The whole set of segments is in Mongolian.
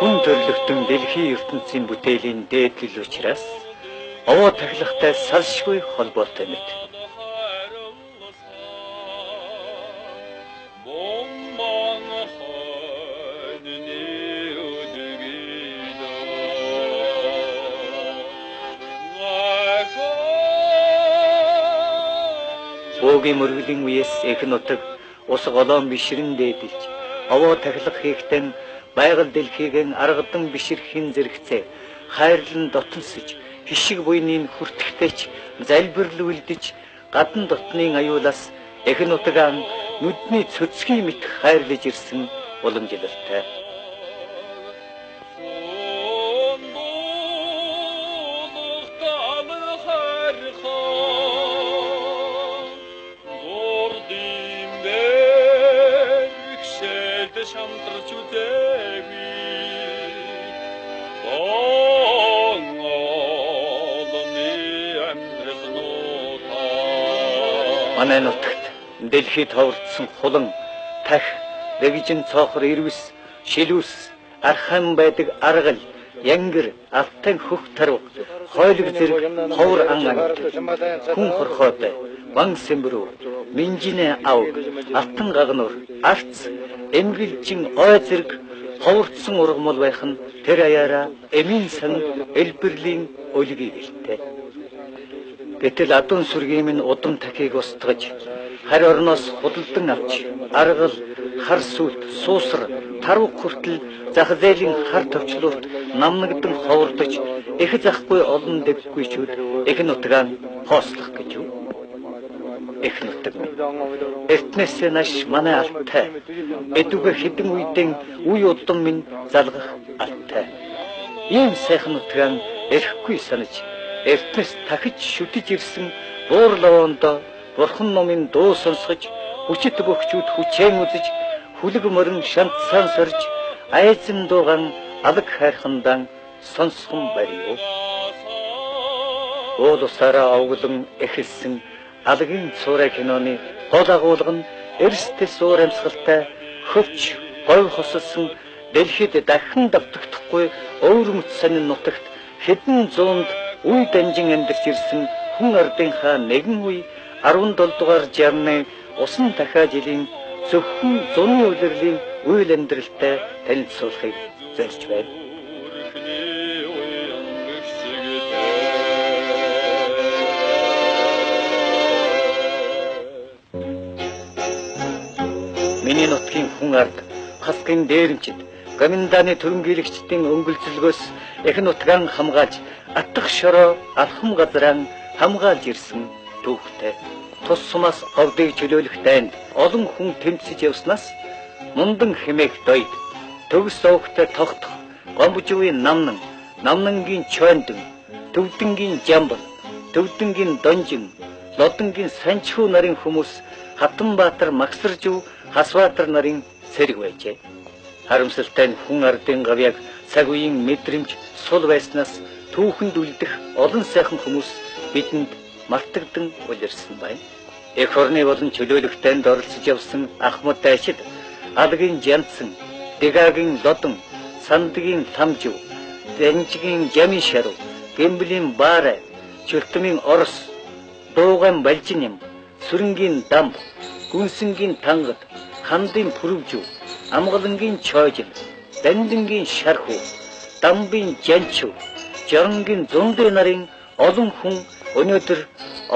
Хүн төрлөختөн дэлхийн ертөнцийн бүтээлийн дээдлэл учраас овоо тахилгатай салшгүй холбоотой мэт. Бөөгийн мөргөлийн үеэс их нутаг ус голоон бишрэн дээдэлж овоо тахилга хийхдээ байгаль дэлхийг аргадан биширхийн зэрэгцээ хайрлан дотносож хишиг буйныг хүртэхтэйч залбирал үлдэж гадна дотны аюулаас их нутагаан нүдний цөцгийн мэт хайрлаж ирсэн уламжлалтай. Манай нутагт дэлхийд товрдсон хулан, тах, рэгжин цоохор ирвэс, шилүүс, архан байдаг аргал, янгэр, алтан хөх тарв, хойлог зэрэг ховор ан амт, хүн хорхоотой, ван сэмбрүү, минжинэ ав, алтан гагнуур, арц, эмгэлжин ой зэрэг ховордсон ургамал байх нь тэр аяараа эмийн сан элбэрлийн өлгийг илтэй. Гэтэл адун сүргийн минь удам тахийг устгаж, харь орноос худалдан авч, аргал, хар сүлт, суусар, тарвг хүртэл зах зээлийн хар төвчлөлт намнагдан ховордож, их захгүй олон дэггүйчүүд их нутгаан хоослох гэж юу? Их нутаг минь эртнээсээ наш манай алтай, эдүгэ хэдэн үедэн үе удам минь залгах алтай. Ийм сайхан нутгаан эрэхгүй санаж, эртнээс тахиж шүтэж ирсэн буур лавондоо бурхан номын дуу сонсгож, хүчит бөхчүүд хүчээн үзэж, хүлэг морин шантсан сорж, айзэн дууган алаг хайрхандан сонсхон бариу. Уул усаараа овглон эхэлсэн алагын цуурай киноны гол агуулга нь эрсдэл суур амьсгалтай хөвч говь хосолсон дэлхийд дахин давтагдахгүй өвөрмөц сонин нутагт хэдэн зуунд үе данжин амьдарч ирсэн хүн ардынхаа нэгэн үе 17 дугаар жарны усан дахиа жилийн зөвхөн зуны үлрэлийн үйл амьдралтай танилцуулахыг зорьж байна. Миний нутгийн хүн ард хасгын дээрэмчид гоминданы төрөмгийлэгчдийн өнгөлцөлгөөс их нутгаан хамгаалж атгах шороо алхам газраан хамгаалж ирсэн түүхтэй. Тус сумаас говдыг чөлөөлөх дайнд олон хүн тэмцэж явснаас мундан хэмээх дойд төгс овогтой тогтох гомбожгүй намнангийн чойндон төвдөнгийн жамбал төвдөнгийн донжин лодонгийн санчхүү нарын хүмүүс Хатанбаатар Магсаржив Хасбаатар нарын сэрэг байжээ. Харамсалтай нь хүн ардын гавьяг цаг үеийн мэдрэмж сул байснаас түүхэнд үлдэх олон сайхан хүмүүс бидэнд мартагдан улирсан байна. Эх орны болон чөлөөлөгтөнд оролцож явсан Ахмад Дайшид, Алагын Жандсан, Дэгагийн Лодон, Сандгийн Ламжив, Дэнжигийн Жамин Шарв, Гэмблийн Баарай, Чөлтмийн Орос, Дууган Балжиням, Сүрэнгийн Дам, Гүнсэнгийн Тангад, Хандын Пүрвжив, Амгалангийн Чойжил, Дандангийн Шархуу, Дамбын Жанчив, Жарангийн Зундэ нарын олон хүн өнөөдөр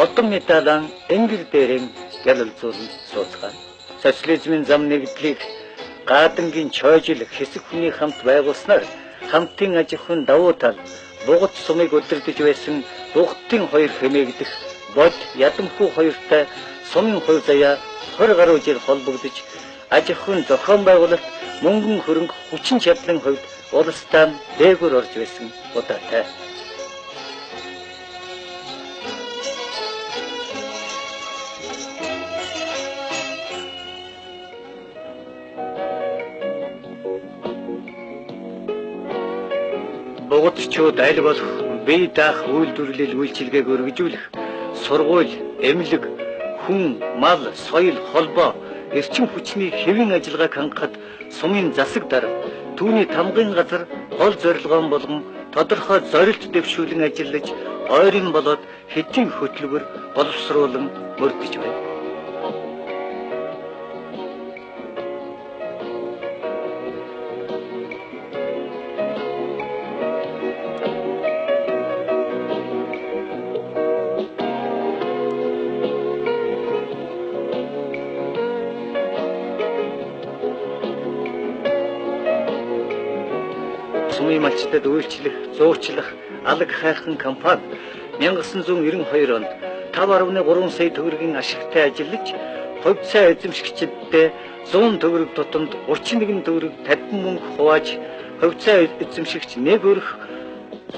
одон медалан энгэл дээрэн ялалзуулан сууцгаана. Социализмын зам нэгдлийг Гадангийн Чойжил хэсэг хүний хамт байгуулснаар хамтын аж ахуйн давуу тал бугат сумыг өдөрдөж байсан бугтын хоёр хэмээгдэх бод ядамхүү хоёртой сумын хувь заяа 20 гаруй жил холбогдож аж ахуйн зохион байгуулалт мөнгөн хөрөнгө хүчин чадлын хувьд улстай дээгүүр орж байсан удаатай. Бугатчууд аль болох бие даах үйлдвэрлэл үйлчилгээг өргөжүүлэх, сургууль, эмнэлэг, хүн, мал, соёл, холбоо, эрчим хүчний хэвийн ажиллагааг хангахад сумын засаг дарга түүний тамгын газар гол зорилгоон болгон тодорхой зорилт дэвшүүлэн ажиллаж ойрын болоод хэдийн хөтлөвөр боловсруулан мөрдөж байна. Сумын малчдад үйлчлэх, зуучлах алаг хайрхан компани 1992 онд 5.3 сая төгрөгийн ашигтай ажиллаж, хувьцаа эзэмшигчдээ 100 төгрөг тутамд 31 төгрөг 50 мөнгө хувааж, хувьцаа эзэмшигч нэг өрх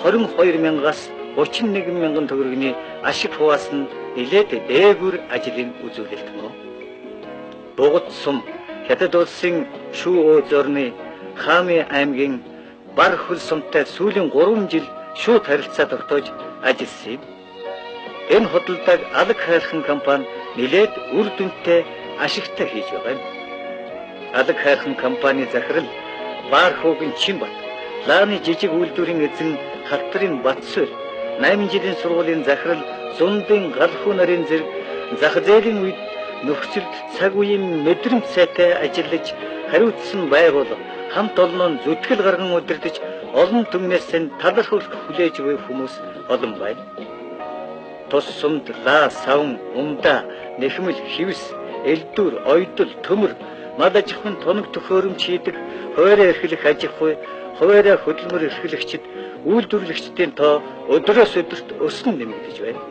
22,000-аас 31,000 төгрөгийн ашиг хуваасан нэлээд дээгүр ажлын үзүүлэлтэн. Бугад сум Хятад улсын Шүү зорны Хами аймгийн бар хөл сумтай сүүлийн 3 жил шууд харилцаа тогтоож ажилласан юм. Энэ хөдөлдөг алаг хайрхан компани нэлээд үр дүнтэй ашигтай хийж байгаа юм. Алаг хайрхан компани захирал Баархуугийн Чинбат, Лааны жижиг үйлдвэрийн эзэн Халтрын Батсүр, 8 жилийн сургуулийн захирал Зундын Галхуу нарын зэрэг зах зээлийн үед нөхцөлд цаг үеийн мэдрэмж сайтай ажиллаж хариуцсан байгууллага хамт олноо зүтгэл гарган удирдах олон түмнээс нь талархуулах хүлээж буй хүмүүс олон байна. Тус сумд лаа, савн, умда, нэхмэл, хивс, элдвэр, ойдол, төмөр, мал аж ахуйн тоног төхөөрөмж хийдэг, хуваараа эрхлэх аж ахуй, хуваараа хөдөлмөр эрхлэгчид, үйлдвэрлэгчдийн тоо өдрөөс өдөрт өснө нэмэгдэж байна.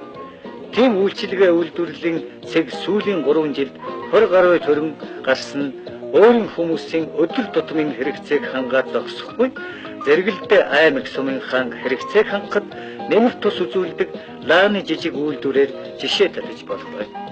Тийм үйлчилгээ үйлдвэрлэлийн цэг сүүлийн 3 жилд 20 гаруй төгрөг гарсан өөрийн хүмүүсийн өдөр тутмын хэрэгцээг хангаад зогсохгүй, зэрэгэлдээ аймаг сумын хаан хэрэгцээг хангахад нэмэр тус үзүүлдэг Лааны жижиг үйлдвэрээр жишээ татаж болох байна.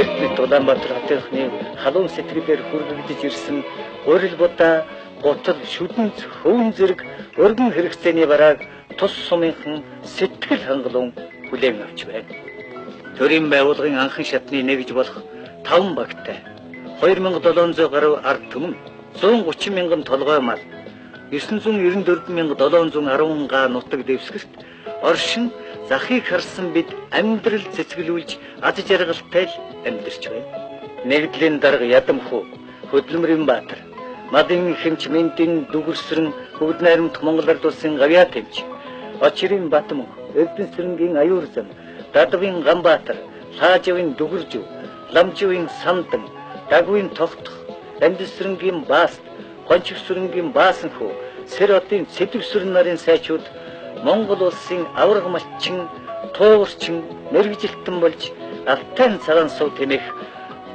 Эрдэнэт Улаанбаатар хотынхны халуун сэтгэлээр хүргэгдэж ирсэн гурил будаа, гутал, шүдэнц, хөвөн зэрэг өргөн хэрэгцээний барааг тус сумынхан сэтгэл хангалуун хүлээн авч байна. Төрийн байгууллагын анхан шатны нэгж болох 5 багтай 2700 гаруй ард түмэн, 130 мянган толгой мал, 994,710 га нутаг дэвсгэрт оршин захыг харсан бид амьдрал цэцгэлүүлж аз жаргалтай л амьдарч байна. Нэгдлийн дарга Ядамхуу, Хөдөлмөрийн Баатар, Мадын хэмч Мэндийн дүгэрсрэн Хөвд найрамд Монгол Ард улсын Гавьяа тэмч, Очрын Батмөн, Эрдэнэсрэнгийн Аюур зам, Дадвын Ганбаатар, Лааживын Дүгэржүү, Ламживын Самдан, Дагвын Тогтох, Амдисрэнгийн Бааст, Гончигсрэнгийн Баасанхүү, Сэр хотын Цэдвсрэн нарын сайчууд Монгол улсын авраг малчин, туурчин, мэрэгжилтэн болж Алтайн цагаан сув тэмэх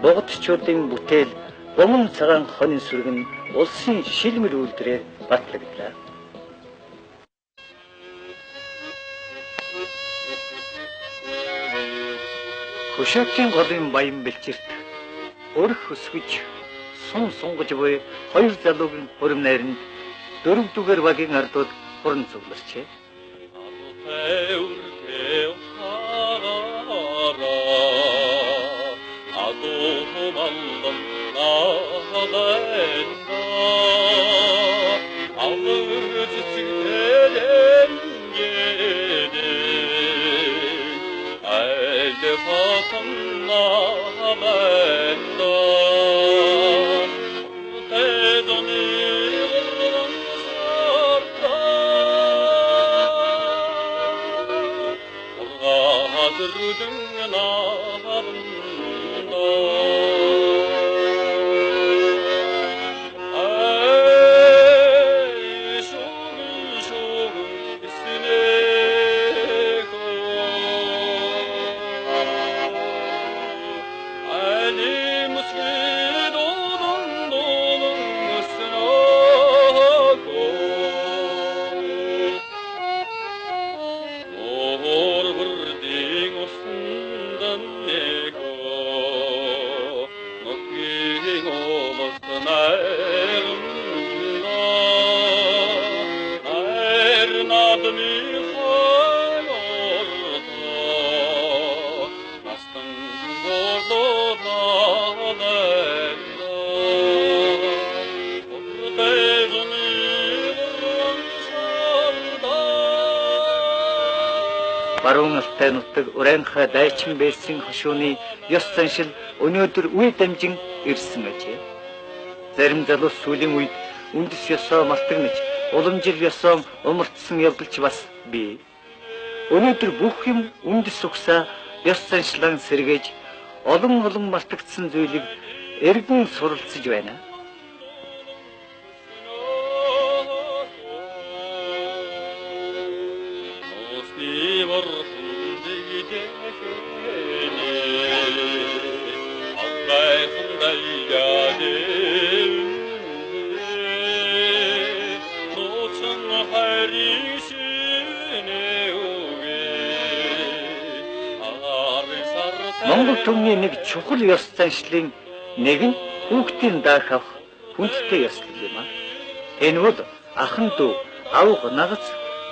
бугадчуудын бүтээл Бөмөн цагаан хонин сүргэн улсын шилмэр үйлдвэрээр батлагдлаа. Хөшөөтийн голын баян бэлчирт өрх өсгөж сун сунгаж буй 2 залуугийн хурим найранд 4 дугаар багийн ардууд хуран цугларчээ. Баруун алтай нутаг Урайнхай дайчин байсан хошууны ёс заншил өнөөдөр үе дамжин ирсэн ажээ. Зарим залуус сүүлийн үед үндэс ёсоо мартагнаж, уламжил ёсоо умартсан явдалч бас бий. Өнөөдөр бүх юм үндэс угсаа ёс заншлан сэргээж, олон мартагдсан зүйлийг эргэн суралцж байна. Монгол түмний нэг чухал ёс заншлын нэг нь хүүхдийн даах авах хүндтэй ёс юм аа. Энэ бол ахан дүү, авга нагац,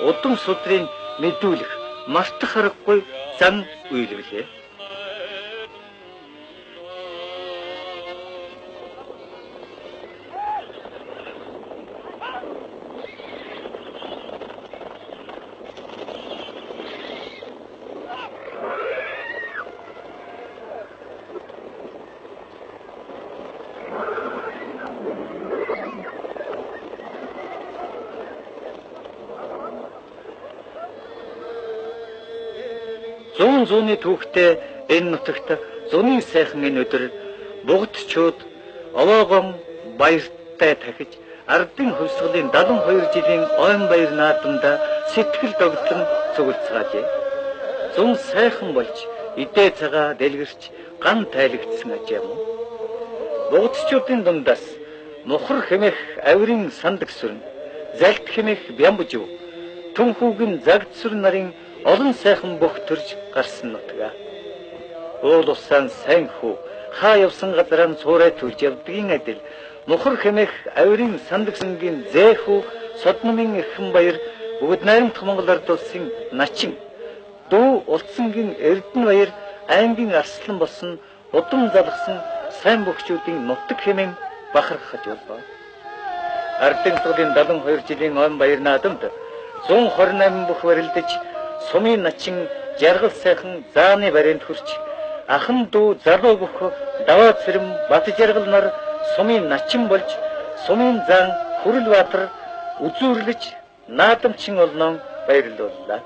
удам судрын мэдүүлэх, мартах харахгүй зан үйлвэлээ. Зүүнний түүхтэй энэ нутагт зуны сайхан энэ өдөр бугдчууд овоогон баяртай тахиж ардын хувьсгалын 72 жилийн ойн баяр наадамда сэтгэл догтлон цуглацгаажээ. Зун сайхан болж идэ цагаа дэлгэрч ган тайлагдсан ажим. Бугдчуудын дундаас мухар хэмэх авирын сандаг сүрэн, залт хэмэх бямбжив, түнхүүгийн загдсүр нарын олон сайхан бүх төрж гарсан нутгаа. Уул усан сайн хүү хаа явсан газараа цуурай төлж явдгийн адил мухар хэмэх авирын сандаг сэнгийн зэхүү содномын эрхэм баяр бүгд найрамдах Монгол ард улсын начин дүү улцангийн эрдэнэ баяр аймгийн арслан болсон удам залгсан сайн бөхчүүдийн нутаг хэмээн бахархаж боллоо. Ардын тугын 72 жилийн ойн баяр наадамд 128 бүх барилдаж сумын начин жаргал сайхан зааны баринд хүрч ахан дүү залуу бүх даваа цэрэм бат жаргал нар сумын начин болж сумын зан хүрэл баатар үзүүрлэж наадамчин олнон баярлууллаа.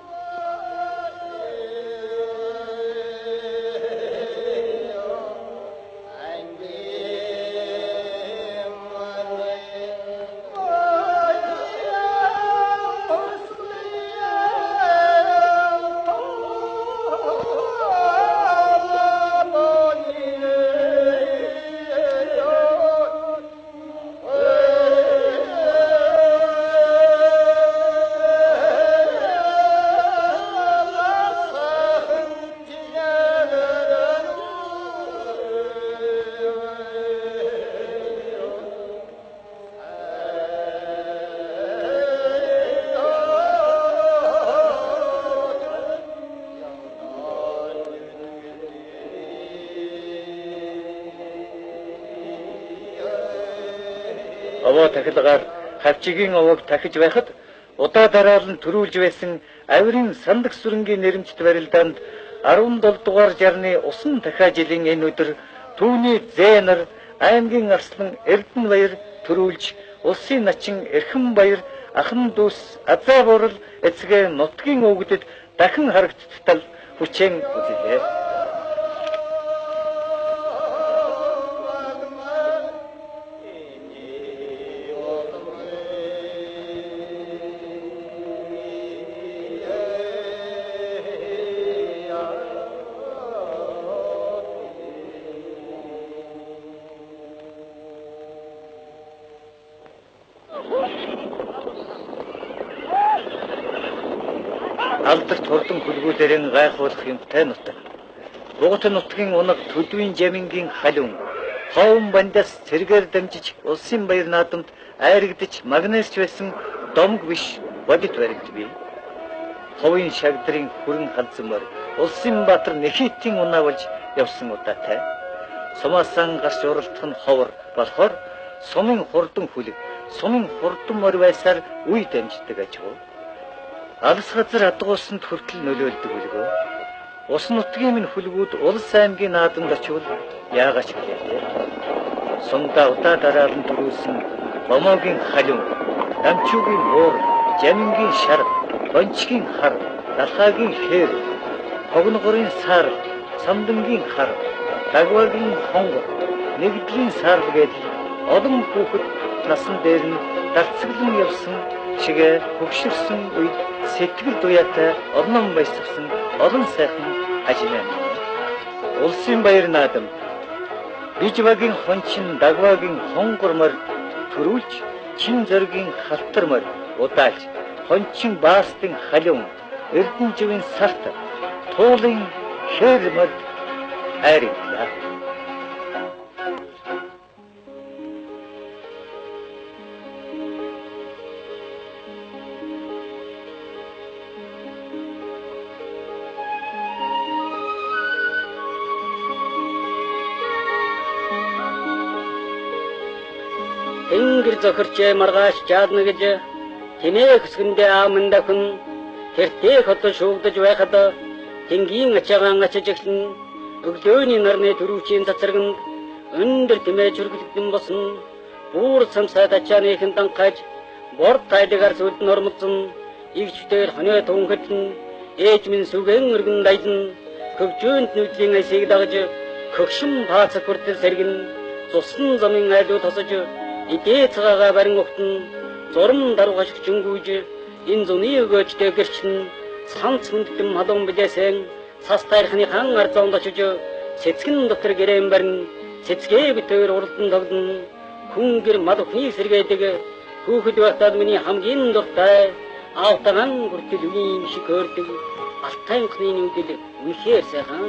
Овоо тахилгаар хавчигийн овог тахиж байхад удаа дараалан төрүүлж байсан авирын сандаг сүрэнгийн нэрмжт барилдаанд 17 дугаар жарны усан дахиа жилийн энэ өдөр түүний зээнэр аймгийн арслан эрдэнэ баяр төрүүлж улсын начин эрхэм баяр ахан дүүс азаа бурал эцгээ нутгийн өвгдөд дахин харагдтал хүчээн үзлээ. Алдарт хурдан хөлгүүдэрэн гайхуулах юмтай нутаг. Бугат нутгийн унаг төдвийн жамингийн халуун ховн бандас цэргээр дамжиж улсын баяр наадамд айрагдж магнесч байсан домг биш бодит барилд бий. Ховын шагдрын хүрэн халзмаар улсын баатар Нэхитийн унаа болж явсан удаатай. Сумаасан гарч уралдах нь ховор болохоор сумын хурдан хүлэг, сумын хурдан морь байсаар үе дамждаг ажгүй. Алс газар адгуулсанд хүртэл нөлөөлдөг үлгөө. Ус нутгийн минь хүлгүүд Улс аймгийн наадамд очивол яагач гэлээ. Сумда удаа дараа нь төрүүлсэн Ломогийн халиун, Дамчуугийн уур, Жамингийн шар, Гончгийн хар, Далхаагийн хээр, Хогногорын сар, Самдангийн хар, Дагвагийн хонгор, Нэгдлийн сар гэдэг олон хүүхэд насан дээр нь дарцаглан явсан шигэ хөгшөрсөн үед сэтгэл дуяатай орном баясгсан олон сайхан ажинаа. Улсын баяр наадам Бижвагийн хончин Дагвагийн хонгормор төрүүлж чин зоригийн халтармор удаалж хончин баастын халиун Эрдэнэживийн сарт туулын хээрмөр айрлаа. Тэнгэр зохирчээ маргааш жаадна гэж тэнээ хөсгөндөө ааманда хүн тэртээ хотод шуугдаж байхад тэнгийн ачаагаан ачиж эхлэн өглөөний нарны төрүүчийн цацрагнд өндөр тэмээ чүргэлдэн босон буур самсаад ачааныхын данхаж борд тайдагаар сүлд нормцсон игчдэр хоноо тунхэтлэн ээж минь сүгэн өргөн дайдан хөвжөөнд нүдлийн айсыг дагаж хөгшин баацах хүртэл сэргэн цусан замын айлуу тосож идээ цагаага барин өгтөн зурм даругаш чөнгүүж энэ зуны өгөөжтэй гэрчин цанц хүндтэм халуун билээсэн цас тайрхны хан арзонд очиж цэцгэн дотор гэрээн барин цэцгээ битээр уралдан тогдно хүн гэр мал өхний сэргээдэг хүүхэд байхдаа миний хамгийн дуртай аавтаган хүртэл үеийн шиг хөөрдөг алтайнхны нүдэл үнэхээр сайхан